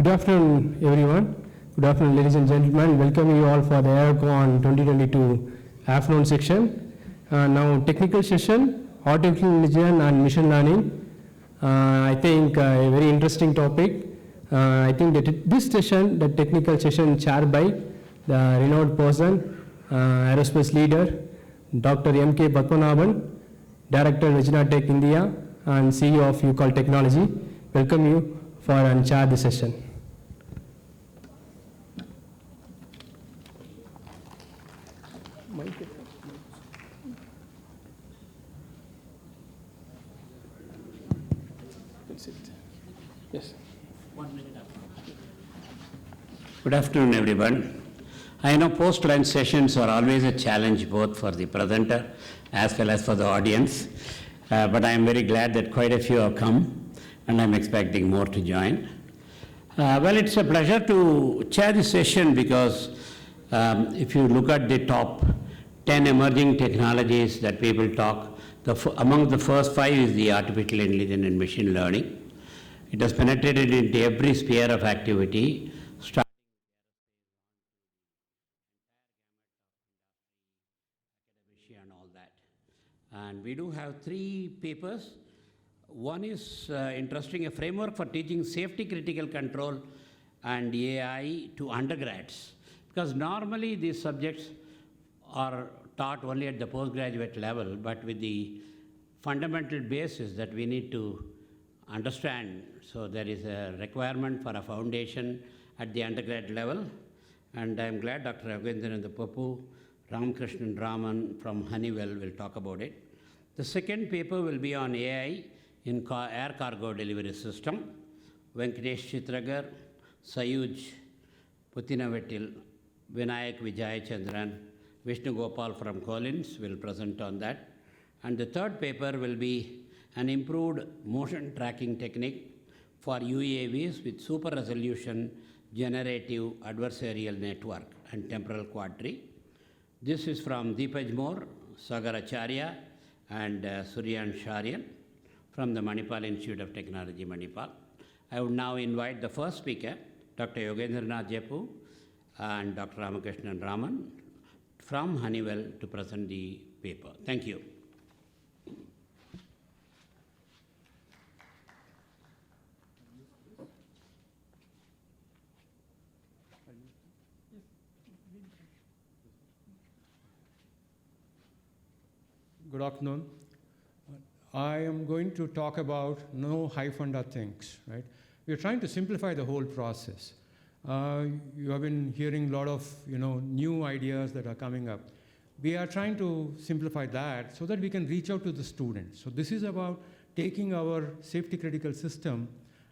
Good afternoon, everyone. Good afternoon, ladies and gentlemen. Welcome you all for the AeroCON 2022 afternoon section. Now, technical session, artificial intelligence and machine learning. I think a very interesting topic. I think that this session, the technical session, chaired by the renowned person, aerospace leader, Dr. M.K. Padmanabhan, Director, Regina Tech India, and CEO of UCall Technology. Welcome you for and chair the session. Yes. 1 minute after. Good afternoon, everyone. I know post-lunch sessions are always a challenge both for the presenter as well as for the audience, but I am very glad that quite a few have come, and I'm expecting more to join. Well, it's a pleasure to chair this session because if you look at the top 10 emerging technologies that people talk, among the first 5 is the artificial intelligence and machine learning. It has penetrated into every sphere of activity, starting academia and all that. And we do have 3 papers. One is interesting, a framework for teaching safety critical control and AI to undergrads. Because normally these subjects are taught only at the postgraduate level, but with the fundamental basis that we need to understand. So there is a requirement for a foundation at the undergrad level. And I'm glad Dr. Yogendran Papu, Ramakrishnan Raman from Honeywell will talk about it. The second paper will be on AI in air cargo delivery system. Venkatesh Chitragar, Sayuj Putinavettil, Vinayak Vijay Chandran, Vishnu Gopal from Collins will present on that. And the third paper will be an improved motion tracking technique for UAVs with super resolution generative adversarial network and temporal quadri. This is from Deepaj Moore, Sagar Acharya, and Suryan Sharyan from the Manipal Institute of Technology, Manipal. I would now invite the first speaker, Dr. Yogendranath Jepu and Dr. Ramakrishnan Raman from Honeywell to present the paper. Thank you. Good afternoon. I am going to talk about no high-funda things, right? We're trying to simplify the whole process. You have been hearing a lot of, new ideas that are coming up. We are trying to simplify that so that we can reach out to the students. So this is about taking our safety critical system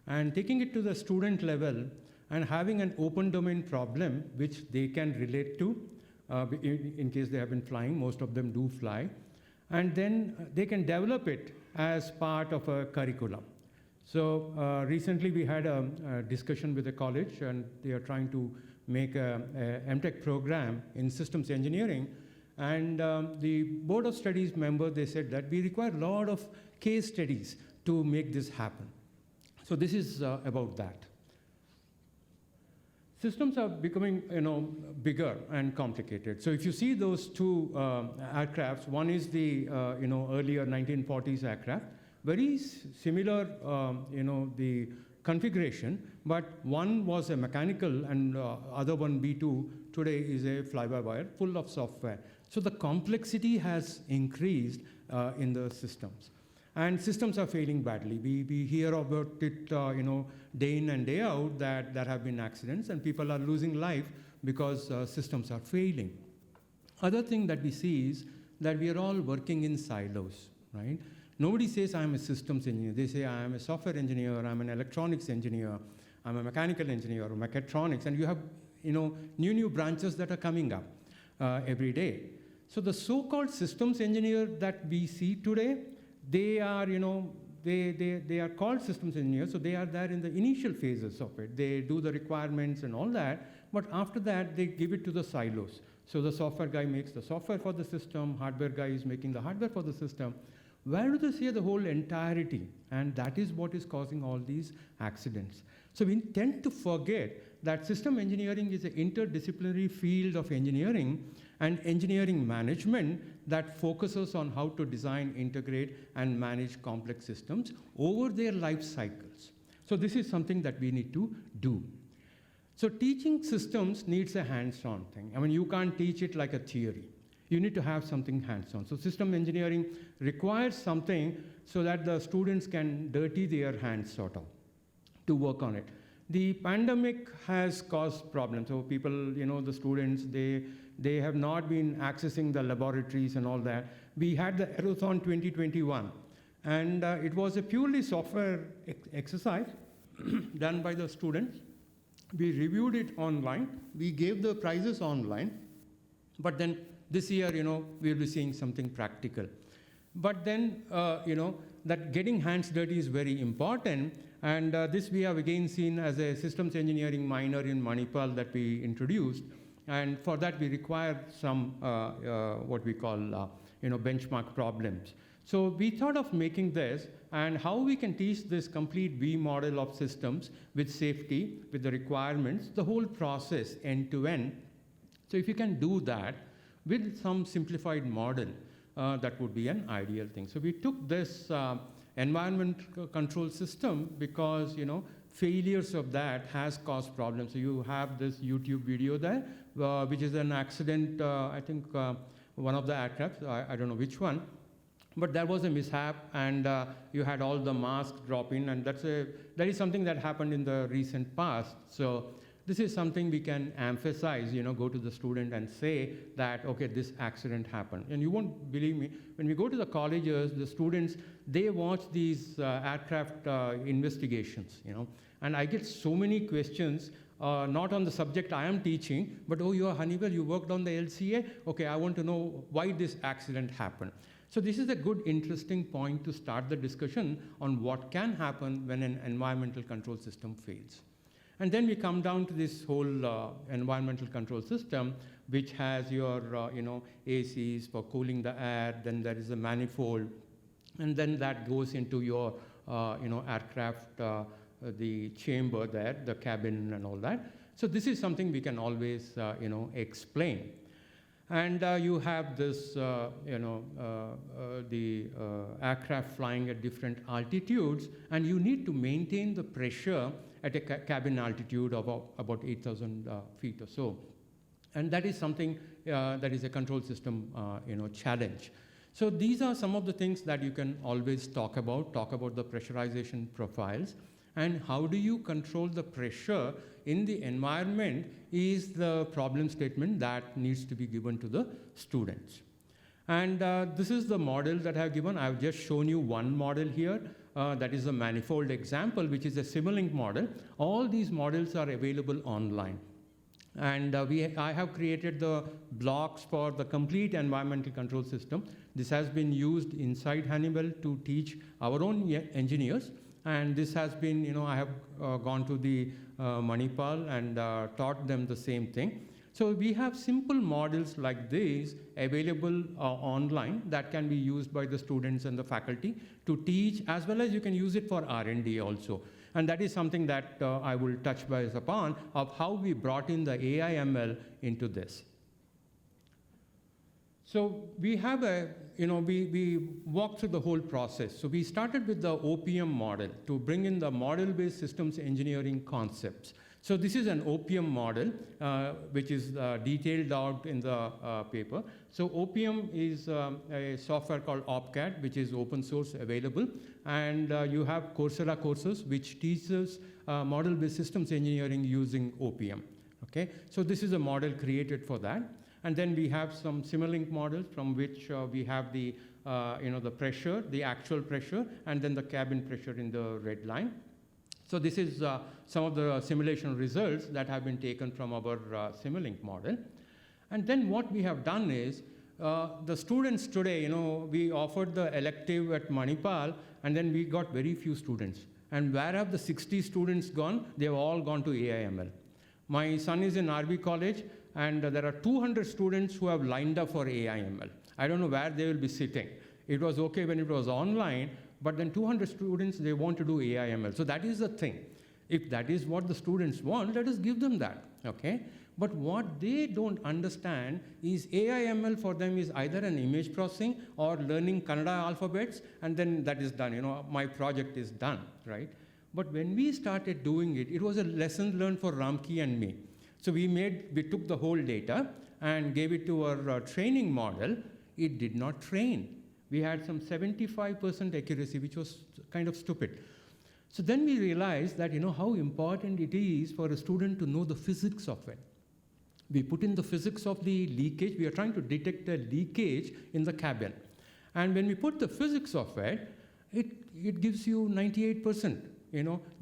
and taking it to the student level and having an open domain problem which they can relate to in case they have been flying. Most of them do fly. And then they can develop it as part of a curriculum. So recently we had a discussion with the college, and they are trying to make a Mtech program in systems engineering. And the board of studies member, they said that we require a lot of case studies to make this happen. So this is about that. Systems are becoming, bigger and complicated. So if you see those 2 aircrafts, one is the, earlier 1940s aircraft, very similar, the configuration, but one was a mechanical and other one, B2, today is a fly-by-wire, full of software. So the complexity has increased in the systems. And systems are failing badly. We hear about it, day in and day out that there have been accidents and people are losing life because systems are failing. Other thing that we see is that we are all working in silos, right? Nobody says I'm a systems engineer. They say I am a software engineer, I'm an electronics engineer, I'm a mechanical engineer, or mechatronics, and you have, new branches that are coming up every day. So the so-called systems engineer that we see today, they are, they are called systems engineers, so they are there in the initial phases of it. They do the requirements and all that, but after that, they give it to the silos. So the software guy makes the software for the system, hardware guy is making the hardware for the system. Where do they see the whole entirety? And that is what is causing all these accidents. So we tend to forget that system engineering is an interdisciplinary field of engineering and engineering management that focuses on how to design, integrate, and manage complex systems over their life cycles. So this is something that we need to do. So teaching systems needs a hands-on thing. I mean, you can't teach it like a theory. You need to have something hands-on. So system engineering requires something so that the students can dirty their hands, sort of, to work on it. The pandemic has caused problems. So people, the students, they have not been accessing the laboratories and all that. We had the AeroCON 2021, and it was a purely software exercise done by the students. We reviewed it online. We gave the prizes online. But then this year, we'll be seeing something practical. But then, that getting hands dirty is very important. And this we have again seen as a systems engineering minor in Manipal that we introduced. And for that, we require some what we call benchmark problems. So we thought of making this and how we can teach this complete V model of systems with safety, with the requirements, the whole process end to end. So if you can do that with some simplified model, that would be an ideal thing. So we took this environment control system because, failures of that has caused problems. So you have this YouTube video there, which is an accident, I think one of the aircrafts, I don't know which one, but there was a mishap, and you had all the masks drop in, and that is something that happened in the recent past. So this is something we can emphasize, go to the student and say that, okay, this accident happened. And you won't believe me, when we go to the colleges, the students, they watch these aircraft investigations, and I get so many questions, not on the subject I am teaching, but, oh, you're Honeywell, you worked on the LCA? Okay, I want to know why this accident happened. So this is a good, interesting point to start the discussion on what can happen when an environmental control system fails. And then we come down to this whole environmental control system, which has your ACs for cooling the air, then there is a manifold, and then that goes into your aircraft, the chamber there, the cabin and all that. So this is something we can always explain. And you have this, the aircraft flying at different altitudes, and you need to maintain the pressure at a cabin altitude of about 8,000 feet or so. And that is something that is a control system challenge. So these are some of the things that you can always talk about the pressurization profiles. And how do you control the pressure in the environment is the problem statement that needs to be given to the students. And this is the model that I have given. I've just shown you one model here. That is a manifold example, which is a Simulink model. All these models are available online. And I have created the blocks for the complete environmental control system. This has been used inside Honeywell to teach our own engineers. And this has been, I have gone to the Manipal and taught them the same thing. So we have simple models like this available online that can be used by the students and the faculty to teach, as well as you can use it for R&D also. And that is something that I will touch base upon of how we brought in the AI/ML into this. So we have we walked through the whole process. So we started with the OPM model to bring in the model-based systems engineering concepts. So this is an OPM model, which is detailed out in the paper. So OPM is a software called OpCAD, which is open source available. And you have Coursera courses, which teaches model-based systems engineering using OPM. Okay? So this is a model created for that. And then we have some Simulink models from which we have the, the pressure, the actual pressure, and then the cabin pressure in the red line. So this is some of the simulation results that have been taken from our Simulink model. And then what we have done is, the students today, we offered the elective at Manipal, and then we got very few students. And where have the 60 students gone? They've all gone to AI/ML. My son is in RB College, and there are 200 students who have lined up for AI/ML. I don't know where they will be sitting. It was okay when it was online, but then 200 students, they want to do AI/ML. So that is the thing. If that is what the students want, let us give them that, okay? But what they don't understand is AI/ML for them is either an image processing or learning Kannada alphabets, and then that is done, my project is done, right? But when we started doing it, it was a lesson learned for Ramki and me. So we took the whole data and gave it to our training model. It did not train. We had some 75% accuracy, which was kind of stupid. So then we realized that, how important it is for a student to know the physics of it. We put in the physics of the leakage. We are trying to detect a leakage in the cabin. And when we put the physics of it, it gives you 98%,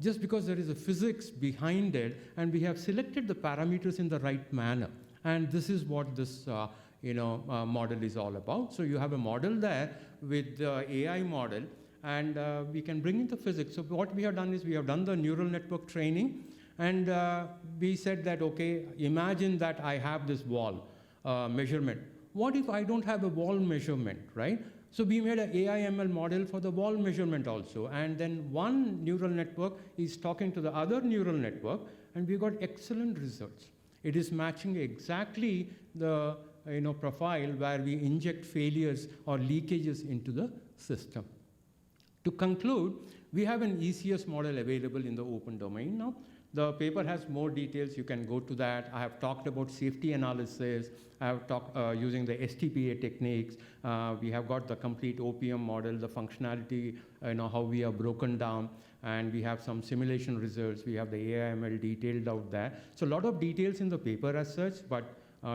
just because there is a physics behind it, and we have selected the parameters in the right manner. And this is what this model is all about. So you have a model there with the AI model, and we can bring in the physics. So what we have done is we have done the neural network training, and we said that, okay, imagine that I have this wall measurement. What if I don't have a wall measurement, right? So we made an AI/ML model for the wall measurement also, and then one neural network is talking to the other neural network, and we got excellent results. It is matching exactly the profile where we inject failures or leakages into the system. To conclude, we have an ECS model available in the open domain now. The paper has more details. You can go to that. I have talked about safety analysis. I have talked using the STPA techniques. We have got the complete OPM model, the functionality, how we are broken down, and we have some simulation results. We have the AI/ML detailed out there. So a lot of details in the paper as such, but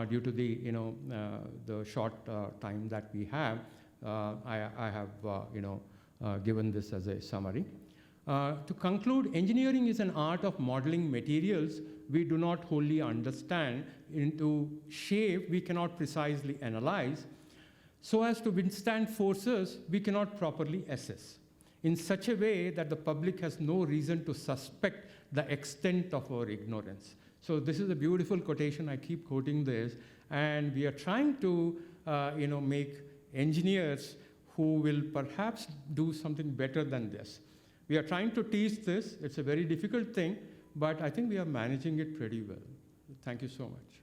due to the short time that we have, I have given this as a summary. To conclude, engineering is an art of modeling materials we do not wholly understand. Into shape we cannot precisely analyze, so as to withstand forces we cannot properly assess, in such a way that the public has no reason to suspect the extent of our ignorance. So this is a beautiful quotation. I keep quoting this, and we are trying to make engineers who will perhaps do something better than this. We are trying to teach this. It's a very difficult thing, but I think we are managing it pretty well. Thank you so much.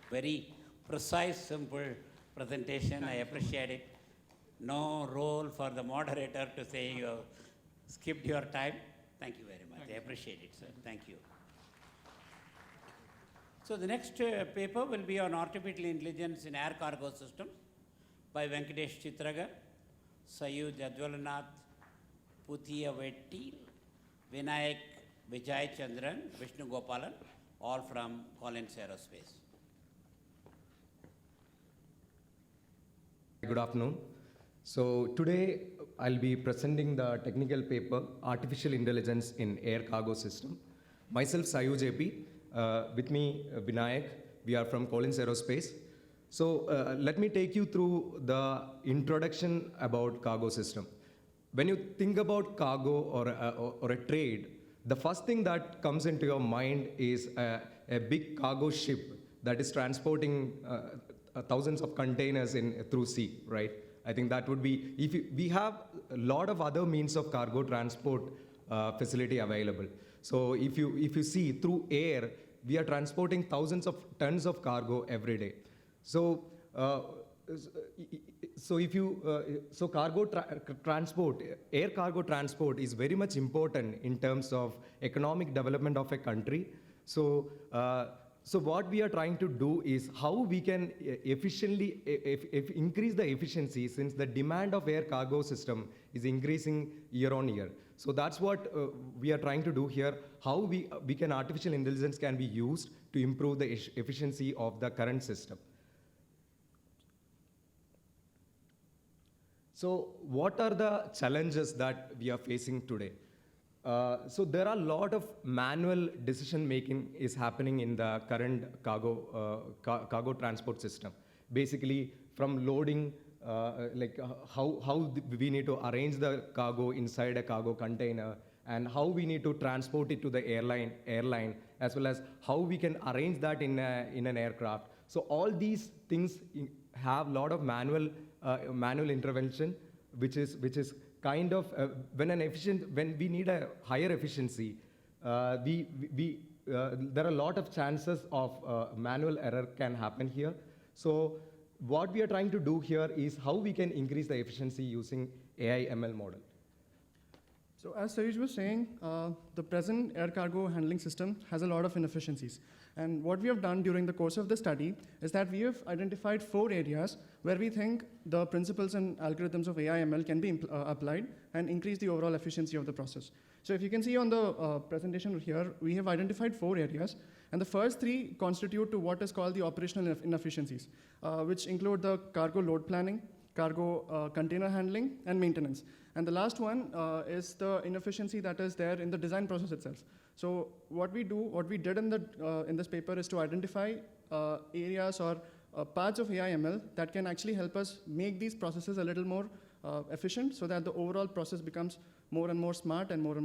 Very precise, simple presentation. I appreciate it. No role for the moderator to say you have skipped your time. Thank you very much. I appreciate it, sir. Thank you. So the next paper will be on artificial intelligence in air cargo systems by Venkatesh Chitragar, Sayuj Ajwalanath, Puthiya Vetti, Vinayak Vijay Chandran, Vishnu Gopalan, all from Collins Aerospace. Good afternoon. So today I'll be presenting the technical paper, Artificial Intelligence in Air Cargo System. Myself, Sayuj JP, with me, Vinayak. We are from Collins Aerospace. So let me take you through the introduction about cargo system. When you think about cargo or a trade, the first thing that comes into your mind is a big cargo ship that is transporting thousands of containers through sea, right? I think that would be, we have a lot of other means of cargo transport facility available. So if you see through air, we are transporting thousands of tons of cargo every day. So cargo transport, air cargo transport is very much important in terms of economic development of a country. So what we are trying to do is how we can efficiently increase the efficiency, since the demand of air cargo system is increasing year on year. So that's what we are trying to do here, how we can artificial intelligence can be used to improve the efficiency of the current system. So what are the challenges that we are facing today? So there are a lot of manual decision making is happening in the current cargo transport system. Basically, from loading, how we need to arrange the cargo inside a cargo container, and how we need to transport it to the airline, as well as how we can arrange that in an aircraft. So all these things have a lot of manual intervention. which is kind of when we need a higher efficiency, there are a lot of chances of manual error can happen here. So what we are trying to do here is how we can increase the efficiency using AI ML model. So as Sayuj was saying, the present air cargo handling system has a lot of inefficiencies. And what we have done during the course of the study is that we have identified 4 areas where we think the principles and algorithms of AI ML can be applied and increase the overall efficiency of the process. So if you can see on the presentation here, we have identified 4 areas. And the first 3 constitute to what is called the operational inefficiencies, which include the cargo load planning, cargo container handling, and maintenance. And the last one is the inefficiency that is there in the design process itself. So what we did in this paper is to identify areas or parts of AI ML that can actually help us make these processes a little more efficient, so that the overall process becomes more and more smart and more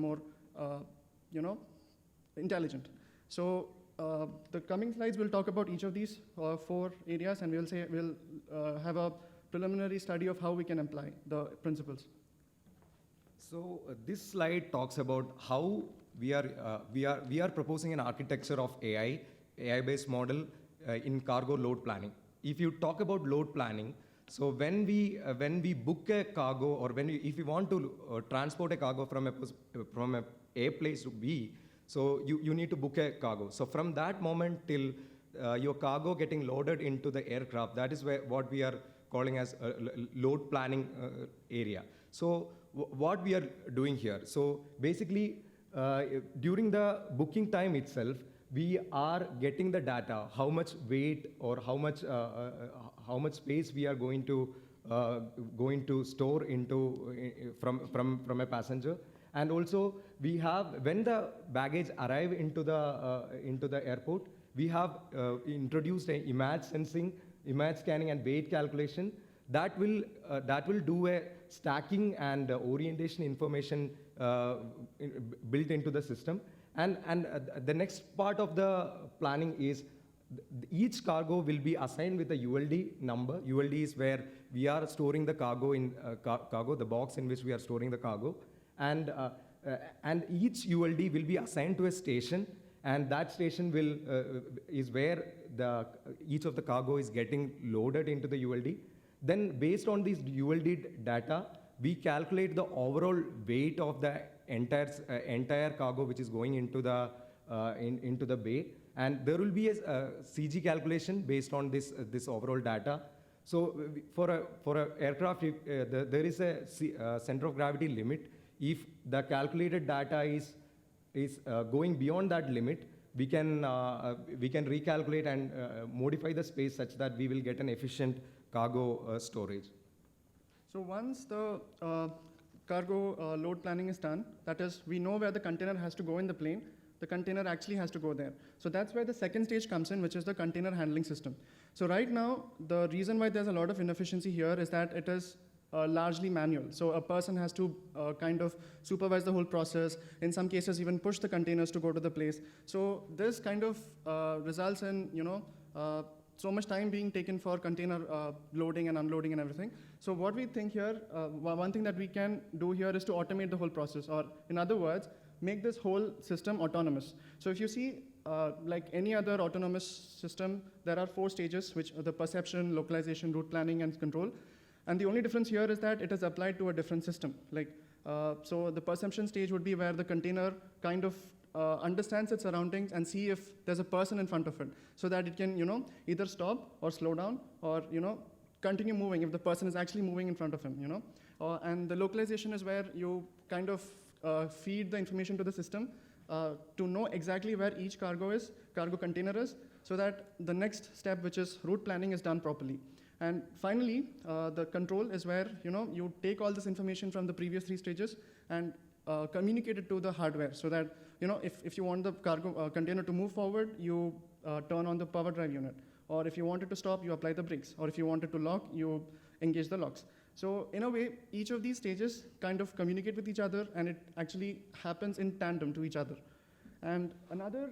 intelligent. So the coming slides will talk about each of these 4 areas, and we'll have a preliminary study of how we can apply the principles. So this slide talks about how we are proposing an architecture of AI-based model in cargo load planning. If you talk about load planning, so when we book a cargo, or if we want to transport a cargo from A place to B, so you need to book a cargo. So from that moment till your cargo getting loaded into the aircraft, that is what we are calling as a load planning area. So what we are doing here, so basically during the booking time itself, we are getting the data, how much weight or how much space we are going to store into from a passenger. And also we have, when the baggage arrive into the airport, we have introduced a image sensing, image scanning, and weight calculation that will do a stacking and orientation information built into the system. And the next part of the planning is each cargo will be assigned with a ULD number. ULD is where we are storing the cargo in the box in which we are storing the cargo. And each ULD will be assigned to a station, and that station is where each of the cargo is getting loaded into the ULD. Then based on this ULD data, we calculate the overall weight of the entire cargo which is going into the bay, and there will be a CG calculation based on this overall data. So for a aircraft, there is a center of gravity limit. If the calculated data is going beyond that limit, we can recalculate and modify the space such that we will get an efficient cargo storage. So once the cargo load planning is done, that is, we know where the container has to go in the plane, the container actually has to go there. So that's where the second stage comes in, which is the container handling system. So right now, the reason why there's a lot of inefficiency here is that it is largely manual. So a person has to kind of supervise the whole process, in some cases even push the containers to go to the place. So this kind of results in, so much time being taken for container loading and unloading and everything. So what we think here, one thing that we can do here is to automate the whole process, or in other words, make this whole system autonomous. So if you see, like any other autonomous system, there are 4 stages, which are the perception, localization, route planning, and control. And the only difference here is that it is applied to a different system. Like, so the perception stage would be where the container kind of understands its surroundings and see if there's a person in front of it, so that it can, either stop or slow down, or continue moving if the person is actually moving in front of him. And the localization is where you kind of feed the information to the system to know exactly where each cargo container is, so that the next step, which is route planning, is done properly. And finally, the control is where you take all this information from the previous 3 stages and communicate it to the hardware, so that if you want the cargo container to move forward, you turn on the power drive unit, or if you want it to stop, you apply the brakes, or if you want it to lock, you engage the locks. So in a way, each of these stages kind of communicate with each other, and it actually happens in tandem to each other. And another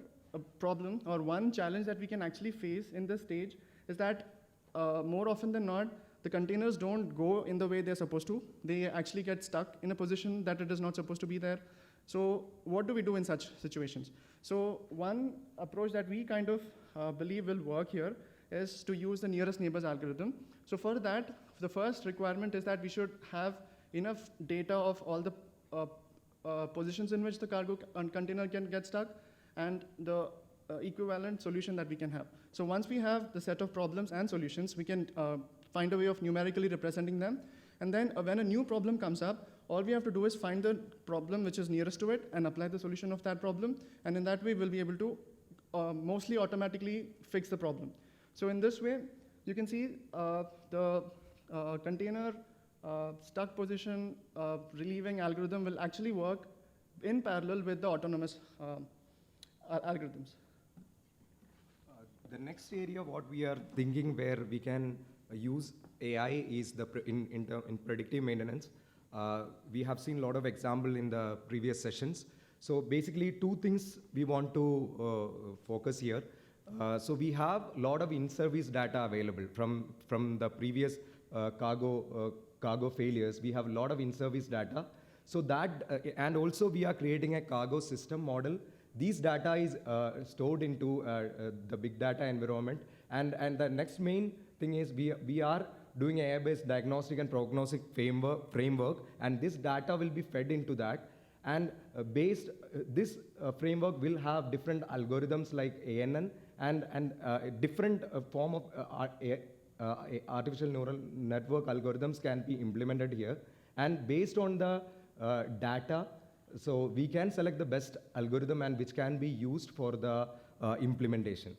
problem, or one challenge that we can actually face in this stage, is that more often than not, the containers don't go in the way they're supposed to. They actually get stuck in a position that it is not supposed to be there. So what do we do in such situations? So one approach that we kind of believe will work here is to use the nearest neighbors algorithm. So for that, the first requirement is that we should have enough data of all the positions in which the cargo container can get stuck and the equivalent solution that we can have. So once we have the set of problems and solutions, we can find a way of numerically representing them. And then when a new problem comes up, all we have to do is find the problem which is nearest to it and apply the solution of that problem. And in that way, we'll be able to mostly automatically fix the problem. So in this way, you can see the container stuck position relieving algorithm will actually work in parallel with the autonomous algorithms. The next area what we are thinking where we can use AI is in predictive maintenance. We have seen a lot of example in the previous sessions. So basically two things we want to focus here. So we have a lot of in-service data available from the previous cargo failures. We have a lot of in-service data. So that, and also we are creating a cargo system model. These data is stored into the big data environment. And the next main thing is we are doing AI-based diagnostic and prognostic framework, and this data will be fed into that. And this framework will have different algorithms like ANN and different form of artificial neural network algorithms can be implemented here. And based on the data, so we can select the best algorithm and which can be used for the implementation.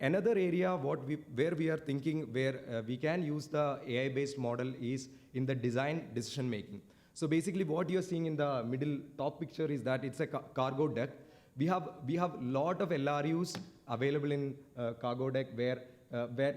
Another area where we are thinking where we can use the AI-based model is in the design decision making. So basically what you're seeing in the middle top picture is that it's a cargo deck. We have lot of LRUs available in cargo deck where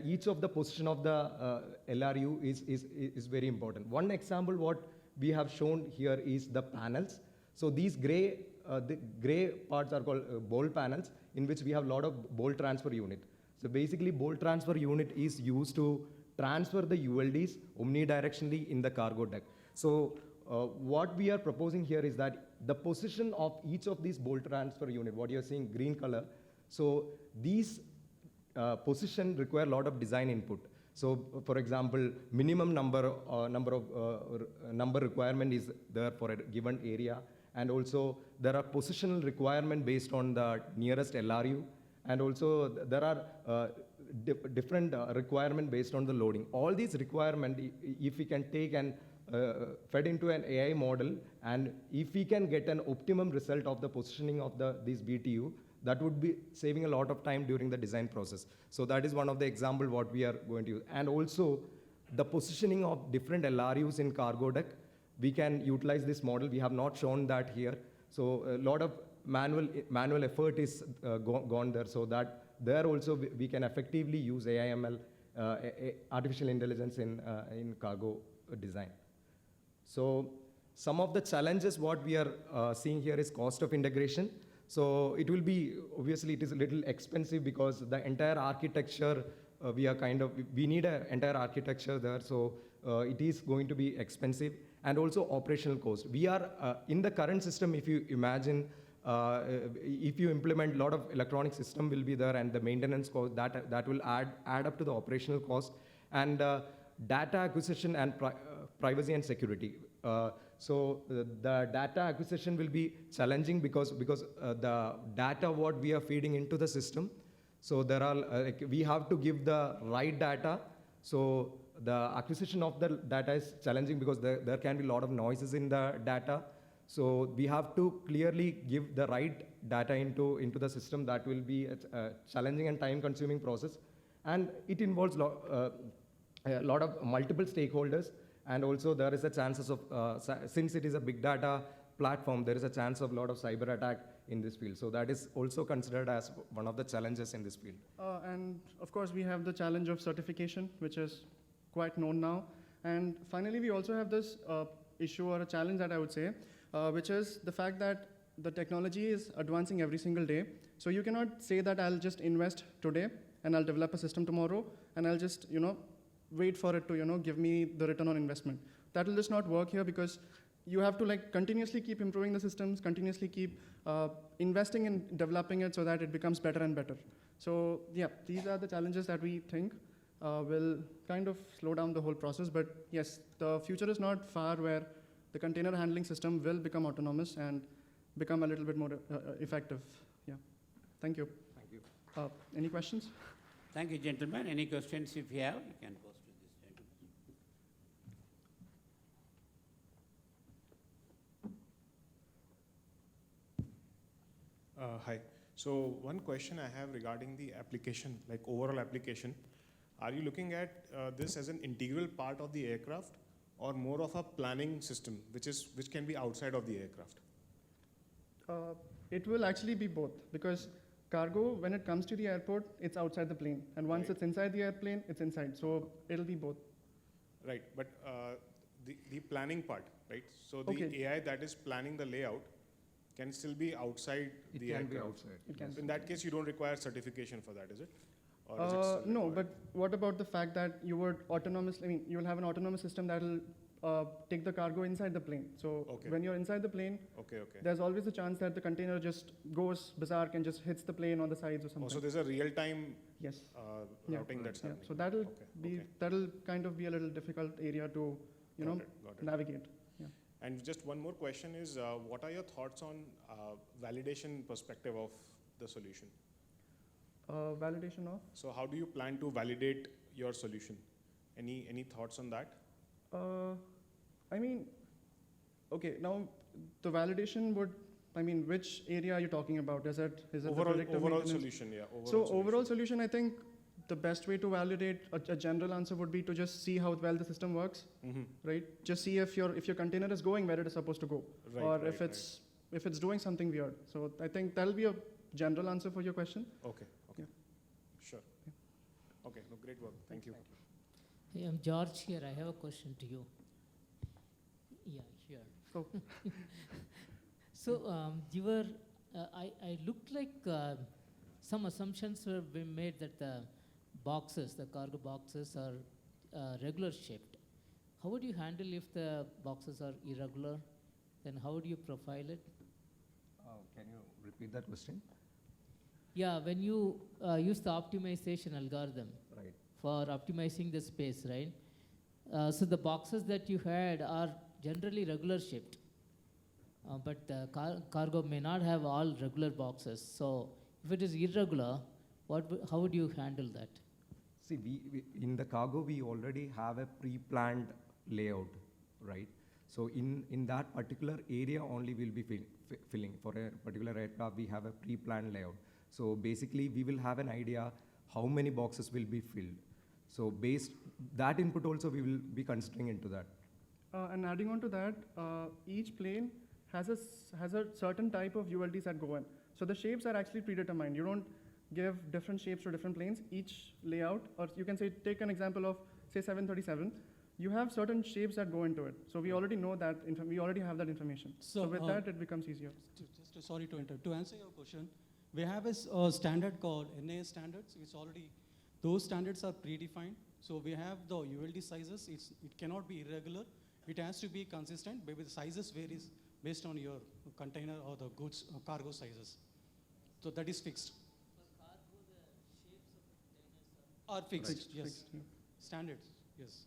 each of the position of the LRU is very important. One example what we have shown here is the panels. So these the gray parts are called bolt panels, in which we have a lot of bolt transfer unit. So basically bolt transfer unit is used to transfer the ULDs omnidirectionally in the cargo deck. So what we are proposing here is that the position of each of these bolt transfer unit, what you're seeing green color, so these position require a lot of design input. So for example, minimum number requirement is there for a given area, and also there are positional requirement based on the nearest LRU, and also there are different requirement based on the loading. All these requirement, if we can take and fed into an AI model, and if we can get an optimum result of the positioning of these BTU, that would be saving a lot of time during the design process. So that is one of the example what we are going to use. And also the positioning of different LRUs in cargo deck, we can utilize this model. We have not shown that here. So a lot of manual effort is gone there, so that there also we can effectively use AI/ML, artificial intelligence in cargo design. So some of the challenges what we are seeing here is cost of integration. So it will be, obviously it is a little expensive because the entire architecture, we need an entire architecture there, so it is going to be expensive, and also operational cost. We are, in the current system, if you imagine, if you implement a lot of electronic system will be there, and the maintenance cost, that will add up to the operational cost, and data acquisition and privacy and security. So the data acquisition will be challenging because the data what we are feeding into the system, so there are we have to give the right data. So the acquisition of the data is challenging because there can be a lot of noises in the data. So we have to clearly give the right data into the system. That will be a challenging and time-consuming process, and it involves a lot of multiple stakeholders. And also there is a chances of, since it is a big data platform, there is a chance of a lot of cyber attack in this field. So that is also considered as one of the challenges in this field. And of course we have the challenge of certification, which is quite known now. And finally, we also have this issue or a challenge that I would say, which is the fact that the technology is advancing every single day. So you cannot say that I'll just invest today and I'll develop a system tomorrow, and I'll just, wait for it to, give me the return on investment. That will just not work here because you have to like continuously keep improving the systems, continuously keep investing in developing it so that it becomes better and better. So yeah, these are the challenges that we think will kind of slow down the whole process. But yes, the future is not far where the container handling system will become autonomous and become a little bit more effective. Yeah, thank you. Thank you. Any questions? Thank you, gentlemen. Any questions if you have, you can post to this gentleman. Hi. So one question I have regarding the application, like overall application. Are you looking at this as an integral part of the aircraft or more of a planning system, which can be outside of the aircraft? It will actually be both because cargo, when it comes to the airport, it's outside the plane. And once Right. it's inside the airplane, it's inside. So it'll be both. Right, but the planning part, right? So the Okay. AI that is planning the layout can still be outside It the can be aircraft. outside. It can yes. be. In that case, you don't require certification for that, is it? Or is it still No, required? but what about the fact that you would you will have an autonomous system that will take the cargo inside the plane. So Okay. when you're inside the plane, Okay. there's always a chance that the container just goes berserk and just hits the plane on the sides or something. Also, there's a real-time Yes. routing Yeah. that's happening. So that'll Okay. that'll kind of be a little difficult area to Got it. navigate. And just one more question is, what are your thoughts on validation perspective of the solution? Validation of? So how do you plan to validate your solution? Any thoughts on that? Okay, now the validation would, which area are you talking about? Is it the Overall predictive maintenance? solution, yeah. Overall solution, I think the best way to validate a general answer would be to just see how well the system works, Mm-hmm. right? Just see if your container is going where it is supposed to go, Right, or right, if it's doing something weird. So I think that'll be a general answer for your question. Okay. Yeah. Sure. Okay, no, great work. Thank you. Hey, I'm George here. I have a question to you. Yeah, here. Oh. So you were, I looked like some assumptions were being made that the boxes, the cargo boxes are regular shaped. How would you handle if the boxes are irregular? Then how would you profile it? Can you repeat that question? Yeah, when you use the optimization algorithm Right. for optimizing the space, right? So the boxes that you had are generally regular shaped, but the cargo may not have all regular boxes. So if it is irregular, how would you handle that? See, we in the cargo, we already have a pre-planned layout, right? So in that particular area only we'll be filling. For a particular aircraft, we have a pre-planned layout. So basically, we will have an idea how many boxes will be filled. So based that input also we will be considering into that. And adding on to that, each plane has a certain type of ULDs that go in. So the shapes are actually predetermined. You don't give different shapes to different planes. Each layout, or you can say, take an example of, say, 737. You have certain shapes that go into it. So we already know that, we already have that information. So with that, it becomes easier. Sorry to interrupt. To answer your question, we have a standard called NAS standards. It's already, those standards are predefined. So we have the ULD sizes. It cannot be irregular. It has to be consistent, but the sizes varies based on your container or the goods cargo sizes. So that is fixed. For cargo, the shapes of the containers Are fixed, Fixed, yes. fixed, yeah. Standards, yes.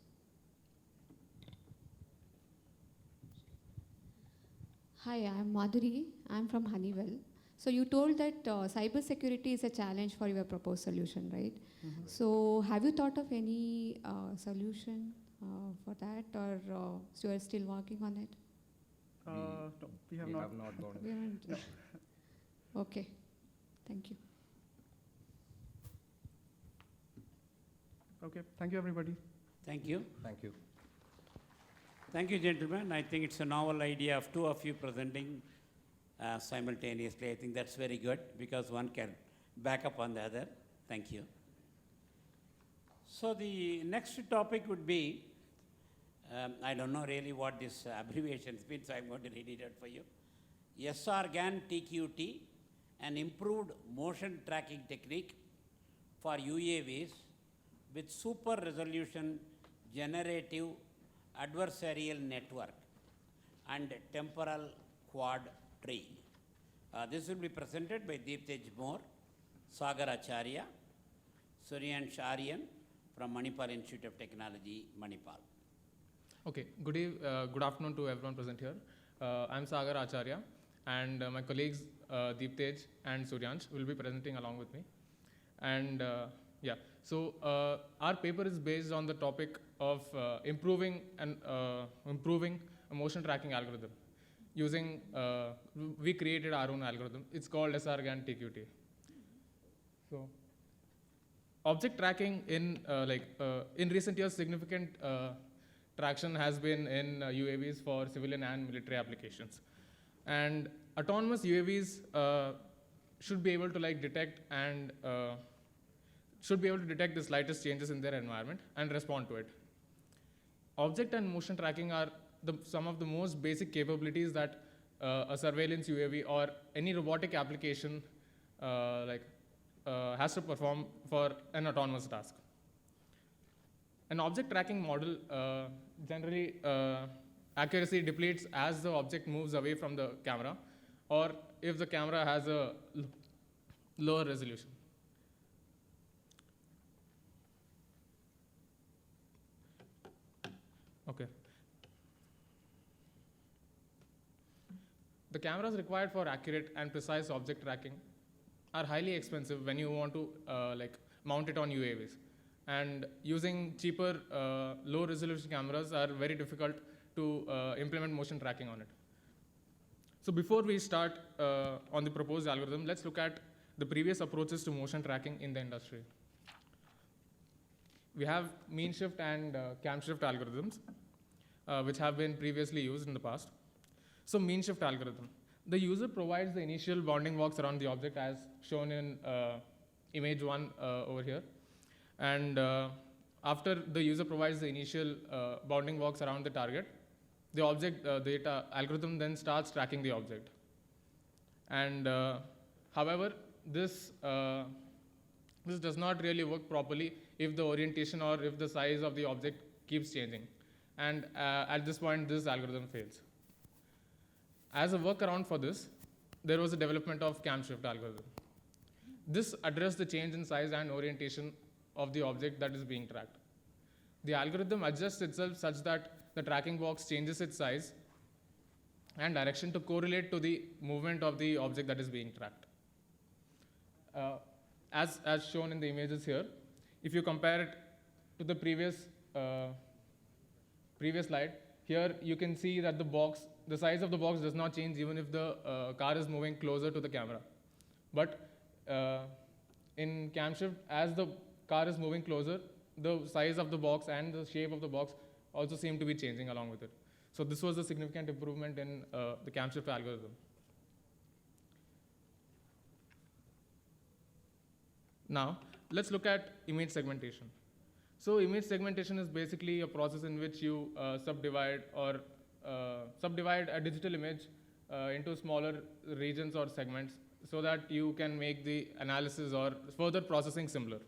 Hi, I'm Madhuri. I'm from Honeywell. So you told that cyber security is a challenge for your proposed solution, right? Mhm. So have you thought of any solution for that, or so you are still working on it? No, we have not. gone. We haven't. Okay, thank you. Okay, thank you, everybody. Thank you. Thank you. Thank you, gentlemen. I think it's a novel idea of two of you presenting simultaneously. I think that's very good because one can back up on the other. Thank you. So the next topic would be, I don't know really what this abbreviation means, so I'm going to read it out for you. SR-GAN TQT, an improved motion tracking technique for UAVs with super resolution generative adversarial network and temporal Quadri. This will be presented by Deeptej Moore, Sagar Acharya, Suryansh Aryan from Manipal Institute of Technology, Manipal. Okay, good afternoon to everyone present here. I'm Sagar Acharya, and my colleagues Deeptej and Suryansh will be presenting along with me. And yeah, so our paper is based on the topic of improving a motion tracking algorithm. Using, we created our own algorithm. It's called SRGAN TQT. So, object tracking in recent years, significant traction has been in UAVs for civilian and military applications. And autonomous UAVs should be able to detect and should be able to detect the slightest changes in their environment and respond to it. Object and motion tracking are some of the most basic capabilities that a surveillance UAV or any robotic application has to perform for an autonomous task. An object tracking model generally accuracy depletes as the object moves away from the camera, or if the camera has a lower resolution. Okay. The cameras required for accurate and precise object tracking are highly expensive when you want to mount it on UAVs. And using cheaper, low-resolution cameras are very difficult to implement motion tracking on it. So before we start on the proposed algorithm, let's look at the previous approaches to motion tracking in the industry. We have mean shift and camshaft algorithms, which have been previously used in the past. So mean shift algorithm. The user provides the initial bounding walks around the object as shown in image 1 over here. And after the user provides the initial bounding walks around the target, the object data algorithm then starts tracking the object. And however, this does not really work properly if the orientation or if the size of the object keeps changing. And at this point, this algorithm fails. As a workaround for this, there was a development of camshaft algorithm. This addressed the change in size and orientation of the object that is being tracked. The algorithm adjusts itself such that the tracking box changes its size and direction to correlate to the movement of the object that is being tracked. As shown in the images here, if you compare it to the previous slide, here you can see that the size of the box does not change even if the car is moving closer to the camera. But in camshaft, as the car is moving closer, the size of the box and the shape of the box also seem to be changing along with it. So this was a significant improvement in the camshaft algorithm. Now, let's look at image segmentation. So image segmentation is basically a process in which you subdivide a digital image into smaller regions or segments so that you can make the analysis or further processing simpler.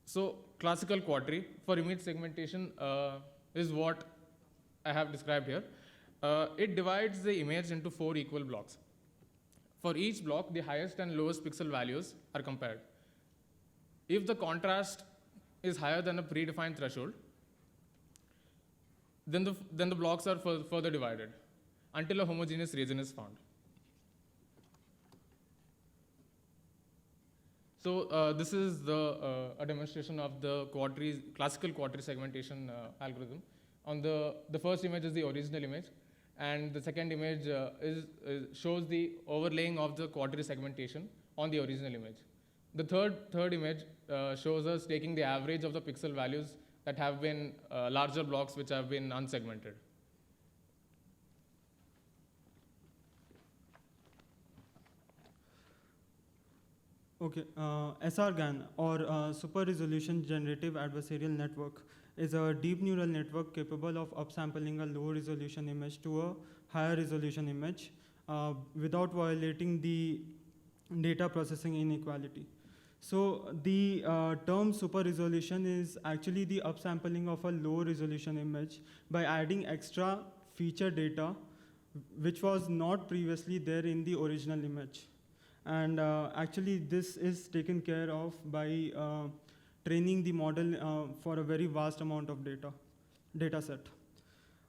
So classical Quadri for image segmentation is what I have described here. It divides the image into 4 equal blocks. For each block, the highest and lowest pixel values are compared. If the contrast is higher than a predefined threshold, then the blocks are further divided until a homogeneous region is found. So this is a demonstration of the classical Quadri segmentation algorithm. On the first image is the original image, and the second image shows the overlaying of the Quadri segmentation on the original image. The third image shows us taking the average of the pixel values that have been larger blocks which have been unsegmented. Okay, SRGAN or Super Resolution Generative Adversarial Network is a deep neural network capable of upsampling a low resolution image to a higher resolution image without violating the data processing inequality. So the term super resolution is actually the upsampling of a low resolution image by adding extra feature data which was not previously there in the original image. And actually this is taken care of by training the model for a very vast amount of data set.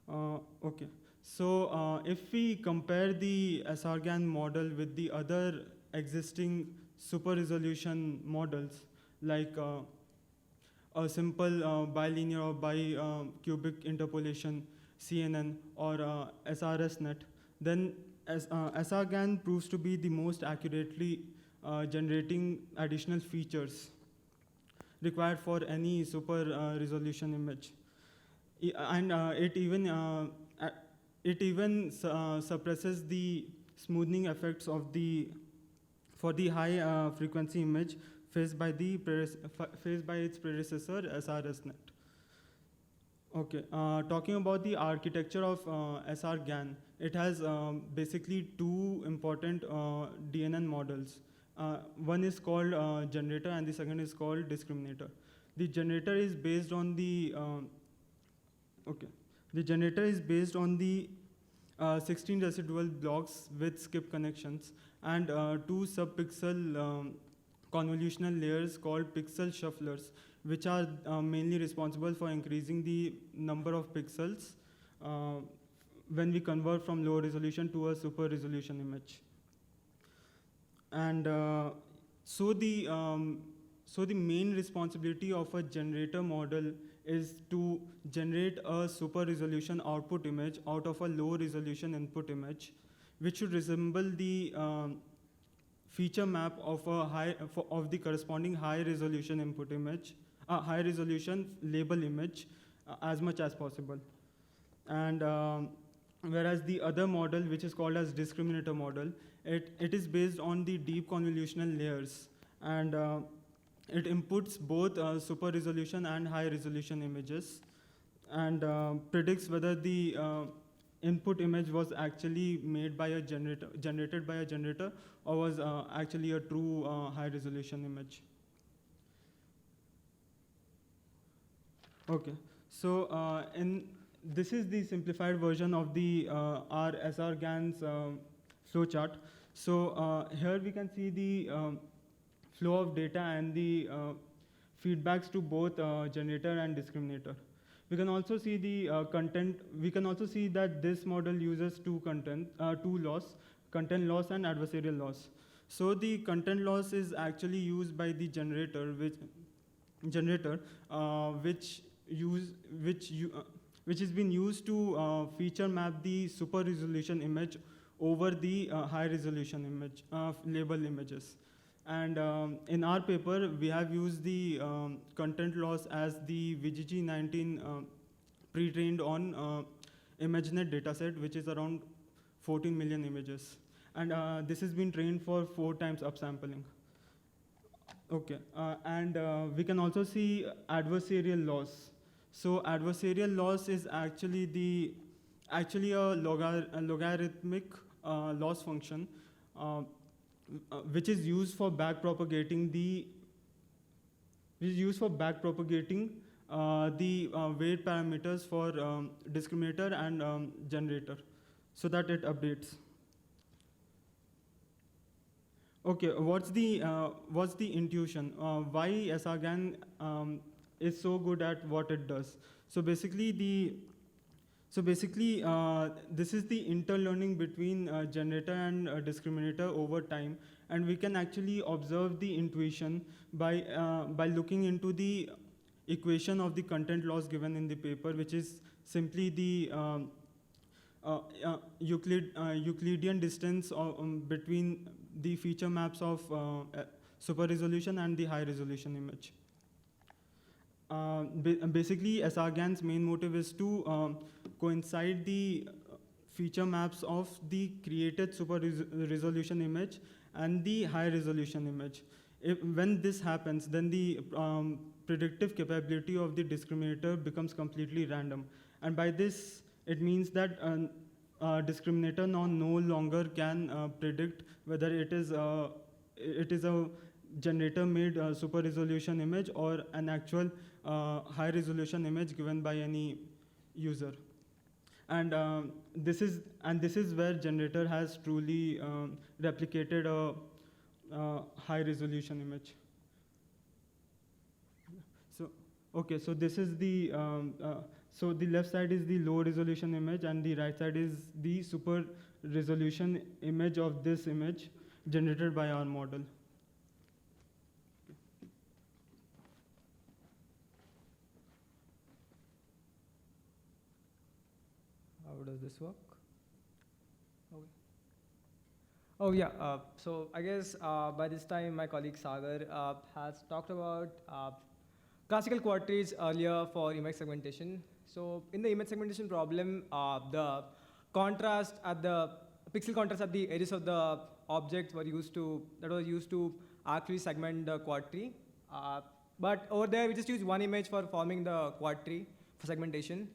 Okay, so if we compare the SRGAN model with the other existing super resolution models, like a simple bilinear or bicubic interpolation, CNN, or SRSNet, then SRGAN proves to be the most accurately generating additional features required for any super resolution image. And it even suppresses the smoothing effects of for the high frequency image faced by its predecessor SRSNet. Okay, talking about the architecture of SRGAN, it has basically two important DNN models. One is called generator and the second is called discriminator. The generator is based on the 16 residual blocks with skip connections and 2 sub-pixel convolutional layers called pixel shufflers, which are mainly responsible for increasing the number of pixels when we convert from low resolution to a super resolution image. And so the main responsibility of a generator model is to generate a super resolution output image out of a low resolution input image, which should resemble the feature map of the corresponding high resolution input image, high resolution label image as much as possible. And whereas the other model, which is called as discriminator model, it is based on the deep convolutional layers, and it inputs both super resolution and high resolution images, and predicts whether the input image was actually made by a generated by a generator, or was actually a true high resolution image. Okay, so this is the simplified version of the our SRGAN's flowchart. So here we can see the flow of data and the feedbacks to both generator and discriminator. We can also see the content. We can also see that this model uses two loss, content loss and adversarial loss. So the content loss is actually used by the generator, which has been used to feature map the super resolution image over the high resolution image label images. And in our paper, we have used the content loss as the VGG19 pre-trained on ImageNet dataset, which is around 14 million images. And this has been trained for 4 times upsampling. Okay, and we can also see adversarial loss. So adversarial loss is actually a logarithmic loss function, which is used for backpropagating the weight parameters for discriminator and generator, so that it updates. Okay, what's the intuition? Why SRGAN is so good at what it does? So basically, this is the interlearning between generator and discriminator over time, and we can actually observe the intuition by looking into the equation of the content loss given in the paper, which is simply the Euclidean distance between the feature maps of super resolution and the high resolution image. Basically, SRGAN's main motive is to coincide the feature maps of the created super resolution image and the high resolution image. When this happens, then the predictive capability of the discriminator becomes completely random. And by this, it means that discriminator no longer can predict whether it is a generator-made super resolution image or an actual high resolution image given by any user. And this is where generator has truly replicated a high resolution image. So okay, so this is the so the left side is the low resolution image and the right side is the super resolution image of this image generated by our model. How does this work? Okay. Oh yeah, so I guess by this time my colleague Sagar has talked about classical quadris earlier for image segmentation. So in the image segmentation problem, the contrast at the pixel contrast at the edges of the objects was used to actually segment the quad tree. But over there we just use one image for forming the quad tree for segmentation.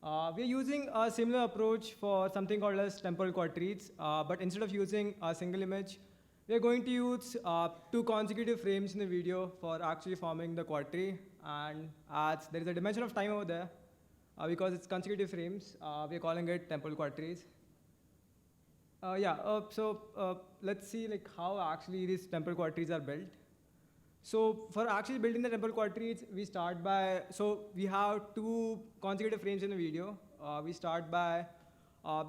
We are using a similar approach for something called as temporal quad trees, but instead of using a single image, we are going to use 2 consecutive frames in the video for actually forming the quad tree. And as there is a dimension of time over there, because it's consecutive frames, we are calling it temporal quad trees. So let's see like how actually these temporal quad trees are built. So for actually building the temporal quad trees, we start by, so we have 2 consecutive frames in the video. We start by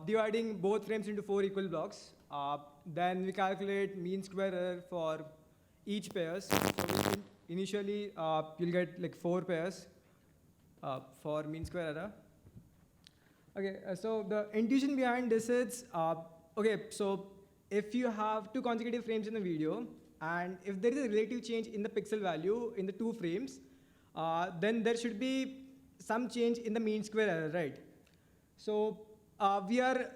dividing both frames into 4 equal blocks. Then we calculate mean square error for each pairs. So initially, you'll get like 4 pairs for mean square error. Okay, so the intuition behind this is, okay, so if you have 2 consecutive frames in the video, and if there is a relative change in the pixel value in the 2 frames, then there should be some change in the mean square error, right? So we are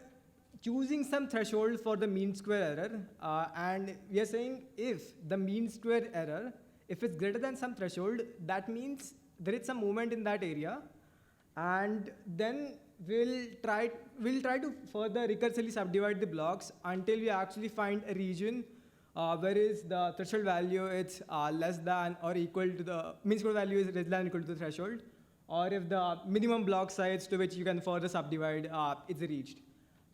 choosing some threshold for the mean square error, and we are saying if the mean square error, if it's greater than some threshold, that means there is some movement in that area, and then we'll try to further recursively subdivide the blocks until we actually find a region where is the threshold value is less than or equal to the mean square value is less than or equal to the threshold, or if the minimum block size to which you can further subdivide is reached.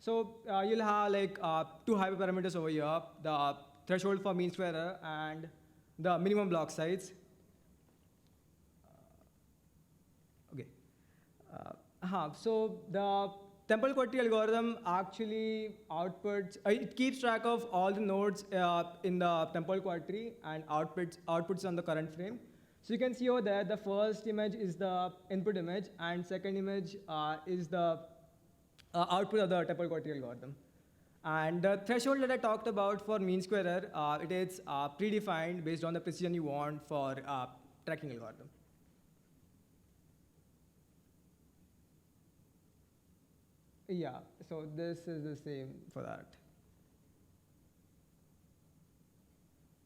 So you'll have like 2 hyperparameters over here, the threshold for mean square error and the minimum block size. Okay. So the temporal quad tree algorithm actually outputs, it keeps track of all the nodes in the temporal quad tree and outputs on the current frame. So you can see over there, the first image is the input image and second image is the output of the temporal quad tree algorithm. And the threshold that I talked about for mean square error, it is predefined based on the precision you want for tracking algorithm. Yeah, so this is the same for that.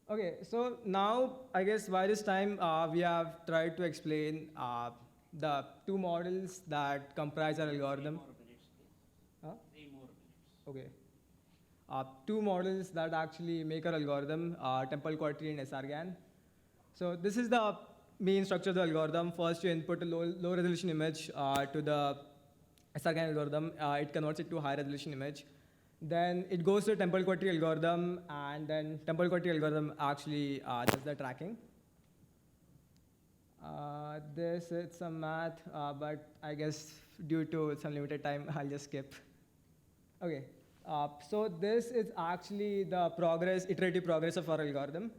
Okay, so now I guess by this time we have tried to explain the 2 models that comprise our algorithm. 3 more minutes. Okay. 2 models that actually make our algorithm, temporal quad tree and SRGAN. So this is the main structure of the algorithm. First you input a low resolution image to the SRGAN algorithm, it converts it to a high resolution image. Then it goes to a temporal quad tree algorithm, and then temporal quad tree algorithm actually does the tracking. This is some math, but I guess due to some limited time, I'll just skip. Okay, so this is actually the iterative progress of our algorithm.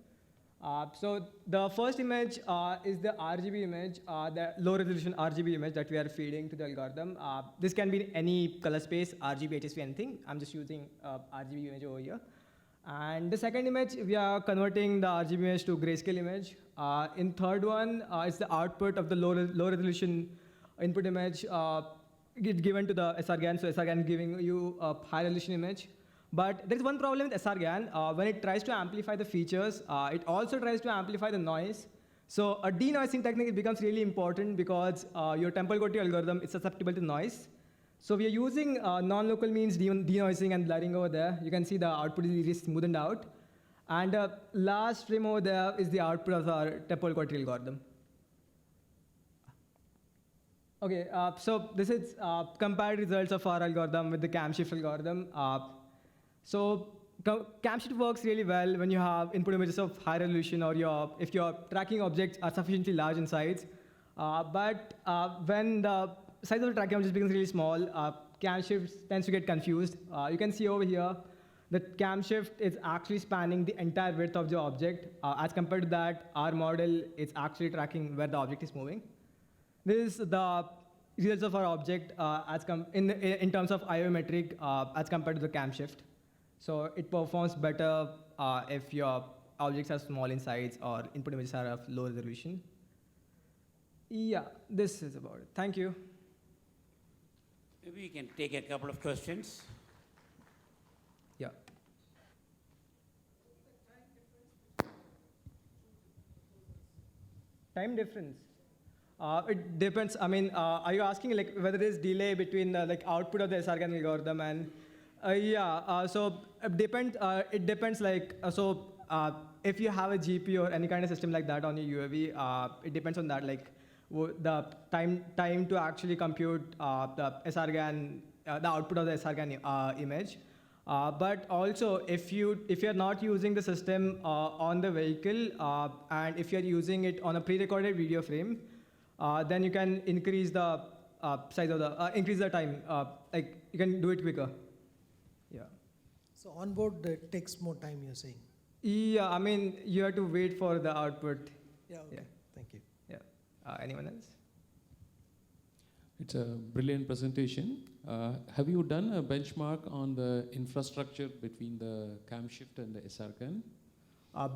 So the first image is the RGB image, the low resolution RGB image that we are feeding to the algorithm. This can be any color space, RGB, HSV, anything. I'm just using RGB image over here. And the second image, we are converting the RGB image to grayscale image. In third one, it's the output of the low resolution input image given to the SRGAN. So SRGAN giving you a high resolution image. But there is one problem with SRGAN. When it tries to amplify the features, it also tries to amplify the noise. So a denoising technique becomes really important because your temporal quad tree algorithm is susceptible to noise. So we are using non-local means denoising and blurring over there. You can see the output is really smoothened out. And last frame over there is the output of our temporal quadri algorithm. Okay, so this is compared results of our algorithm with the Camshaft algorithm. Camshaft works really well when you have input images of high resolution or if your tracking objects are sufficiently large in size. But when the size of the tracking object becomes really small, Camshaft tends to get confused. You can see over here that Camshaft is actually spanning the entire width of the object. As compared to that, our model is actually tracking where the object is moving. This is the results of our object in terms of IO metric as compared to the Camshaft. So it performs better if your objects are small in size or input images are of low resolution. Yeah, this is about it. Thank you. Maybe we can take a couple of questions. Yeah. Time difference. It depends. I mean, are you asking like whether there is delay between like output of the SRGAN algorithm and it depends. Like if you have a GPU or any kind of system like that on your UAV, it depends on that. Like the time to actually compute the SRGAN, the output of the SRGAN image. But also, if you're not using the system on the vehicle and if you're using it on a pre-recorded video frame, then you can increase the size of the increase the time. Like you can do it quicker. Yeah. So onboard takes more time, you're saying? Yeah, I mean you have to wait for the output. Yeah. Okay. Yeah. Thank you. Yeah. Anyone else? It's a brilliant presentation. Have you done a benchmark on the infrastructure between the Camshaft and the SRGAN?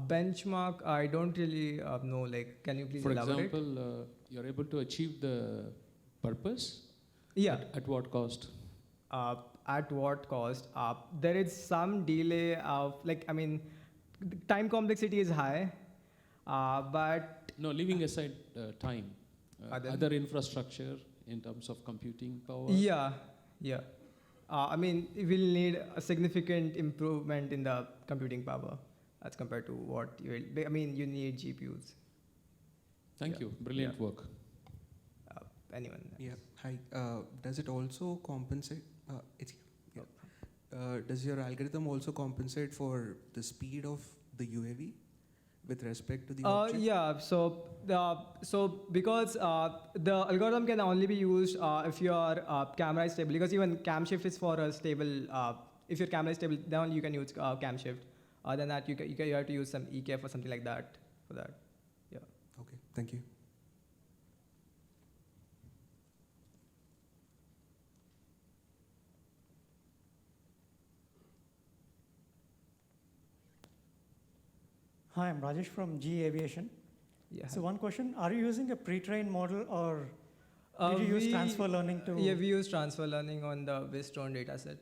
Benchmark, I don't really know. Like, can you please elaborate? For example, you're able to achieve the purpose? Yeah. At what cost? At what cost? There is some delay of, like, I mean, the time complexity is high, but... No, leaving aside time, other infrastructure in terms of computing power? Yeah. I mean, we will need a significant improvement in the computing power as compared to what you will, I mean, you need GPUs. Thank you. Brilliant work. Anyone else? Yeah. Hi. Does it also compensate? Does your algorithm also compensate for the speed of the UAV with respect to the object? Yeah. So because the algorithm can only be used if your camera is stable. Because even Camshaft is for a stable. If your camera is stable, then you can use Camshaft. Than that, you have to use some EKF or something like that for that. Yeah. Okay. Thank you. Hi, I'm Rajesh from GE Aviation. Yeah. So one question, are you using a pre-trained model or did you use transfer learning to? Yeah, we use transfer learning on the Wistron dataset.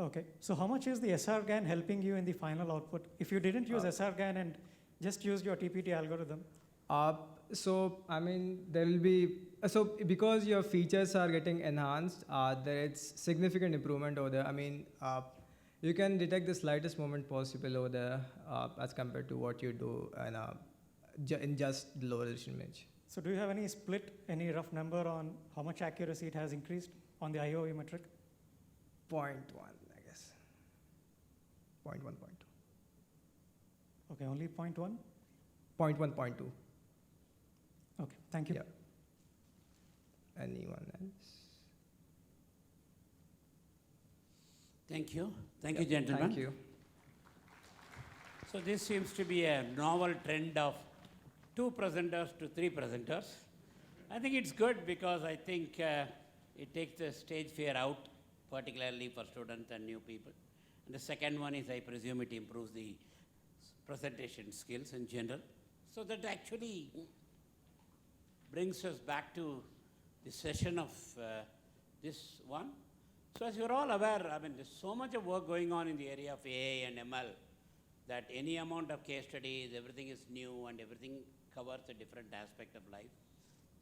Okay, so how much is the SRGAN helping you in the final output? If you didn't use SRGAN and just used your TPT algorithm? So, I mean, there will be, so because your features are getting enhanced, there is significant improvement over there. I mean, you can detect the slightest movement possible over there as compared to what you do in just the low resolution image. So do you have any split, any rough number on how much accuracy it has increased on the IOE metric? 0.1, I guess. 0.1, 0.2. Okay, only 0.1? 0.1, 0.2. Okay, thank you. Yeah. Anyone else? Thank you. Thank you, gentlemen. Thank you. So this seems to be a novel trend of 2 presenters to 3 presenters. I think it's good because I think it takes the stage fear out, particularly for students and new people. And the second one is, I presume, it improves the presentation skills in general. So that actually brings us back to the session of this one. So as you're all aware, I mean, there's so much of work going on in the area of AI and ML that any amount of case studies, everything is new and everything covers a different aspect of life.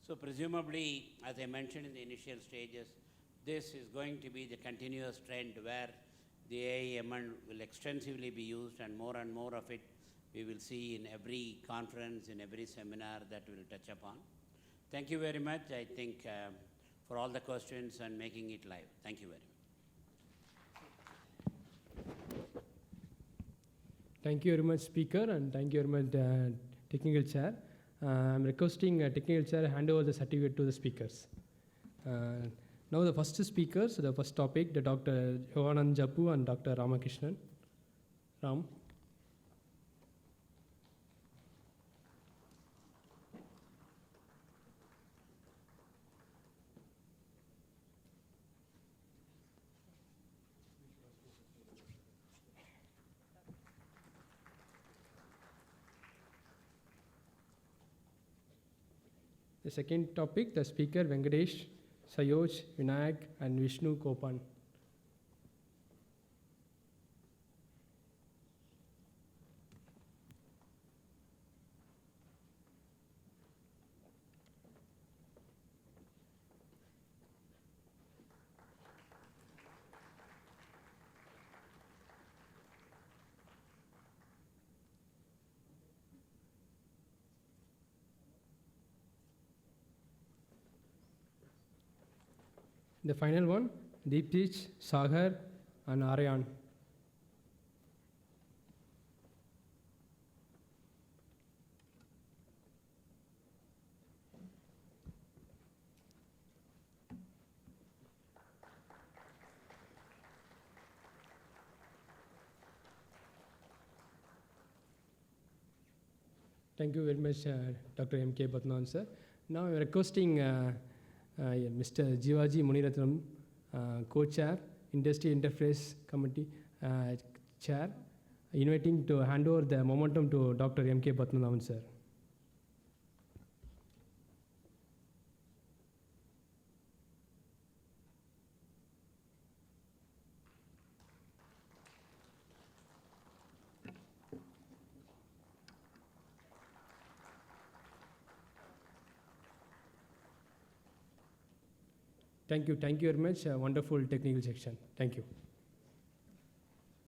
So presumably, as I mentioned in the initial stages, this is going to be the continuous trend where The AI/ML will extensively be used, and more of it we will see in every conference, in every seminar that we'll touch upon. Thank you very much, I think, for all the questions and making it live. Thank you very much. Thank you very much, speaker, and thank you very much, technical chair. I'm requesting technical chair hand over the certificate to the speakers. Now the first speakers, the first topic, the Dr. Yoganand Jappu and Dr. Ramakrishnan. Ram. The second topic, the speaker Venkatesh, Sayoj, Vinayak, and Vishnu Kopan. The final one, Deeptich, Sagar, and Aryan. Thank you very much, Dr. M.K. Batnan, sir. Now we're requesting Mr. Jivaji Muniratnam, co-chair, Industry Interface Committee chair, inviting to hand over the momentum to Dr. M.K. Batnan, sir. Thank you very much. Wonderful technical section. Thank you.